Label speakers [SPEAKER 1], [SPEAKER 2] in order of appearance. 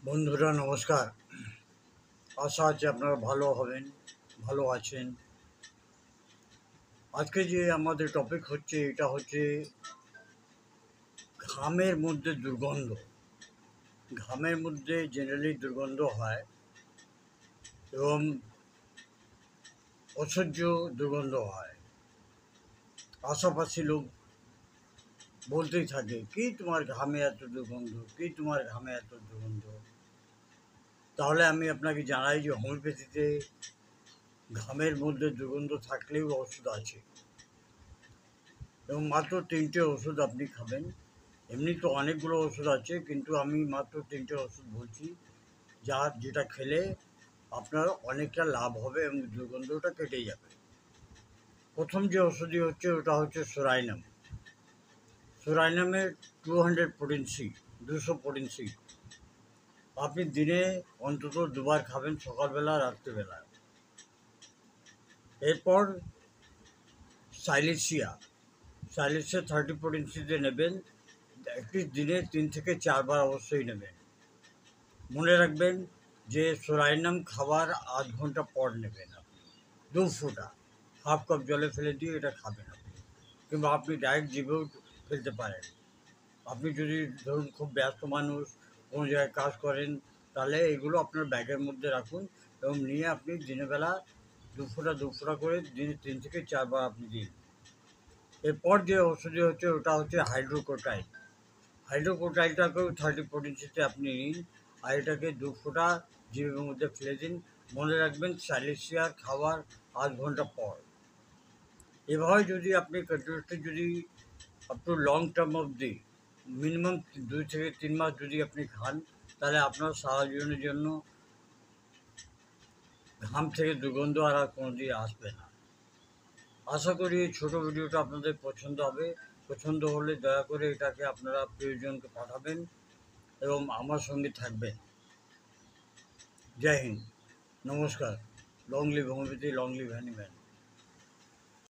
[SPEAKER 1] বন্ধুরা নমস্কার। আশা আছে আপনারা ভালো হবেন, ভালো আছেন। আজকে যে আমাদের টপিক হচ্ছে এটা হচ্ছে ঘামের মধ্যে দুর্গন্ধ। ঘামের মধ্যে জেনারেলি দুর্গন্ধ হয় এবং অসহ্য দুর্গন্ধ হয়। আশেপাশে লোক বলতেই থাকে, কি তোমার ঘামে এত দুর্গন্ধ, কি তোমার ঘামে এত দুর্গন্ধ। তাহলে আমি আপনাকে জানাই যে হোমিওপ্যাথিতে ঘামের মধ্যে দুর্গন্ধ থাকলেও ওষুধ আছে এবং মাত্র 3টে ওষুধ আপনি খাবেন। এমনি তো অনেকগুলো ওষুধ আছে, কিন্তু আমি মাত্র 3টে ওষুধ বলছি যেটা খেলে আপনার অনেকটা লাভ হবে এবং দুর্গন্ধটা কেটে যাবে। প্রথম যে ওষুধই হচ্ছে ওটা হচ্ছে সোরাইনাম। সোরাইনামের 200 প্রোটিন সি, 200 প্রোটিন সি। আপনি দিনে অন্তত দুবার খাবেন, সকালবেলা রাত্রিবেলা। এরপর সাইলেসিয়া, 30 প্রোটিন সিতে নেবেন। একটি দিনে 3 থেকে 4 বার অবশ্যই নেবেন। মনে রাখবেন যে সোরাইনাম খাবার আধ ঘন্টা পর নেবেন। আপনি 2 ফোঁটা, হাফ কাপ জলে ফেলে দিয়ে এটা খাবেন আপনি, কিংবা আপনি ডাইরেক্ট জিভেও ফেলতে পারেন। আপনি যদি ধরুন খুব ব্যস্ত মানুষ, কোনো জায়গায় কাজ করেন, তাহলে এগুলো আপনার ব্যাগের মধ্যে রাখুন এবং নিয়ে আপনি দিনের বেলা 2 ফোঁটা করে দিনে 3 থেকে 4 বার আপনি দিন। এরপর যে ওষুধটি হচ্ছে ওটা হচ্ছে হাইড্রোকোটাইল। হাইড্রোকোটাইলটাকেও 30 প্রোটিন সিতে আপনি নিন, আর এটাকে 2 ফোঁটা জিভের মধ্যে ফেলে দিন। মনে রাখবেন সাইলেসিয়ার খাবার আধ ঘন্টা পর। এভাবে যদি আপনি কন্টিনিউসলি যদি আপ টু লং টার্ম অবধি মিনিমাম 2 থেকে 3 মাস যদি আপনি খান, তাহলে আপনার সারা জীবনের জন্য ঘাম থেকে দুর্গন্ধ আর কোনো দিন আসবে না। আশা করি এই ছোটো ভিডিওটা আপনাদের পছন্দ হবে। পছন্দ হলে দয়া করে এটাকে আপনারা প্রিয়জনকে পাঠাবেন এবং আমার সঙ্গে থাকবেন। জয় হিন্দ, নমস্কার। Long live homeopathy, long live Hahnemann.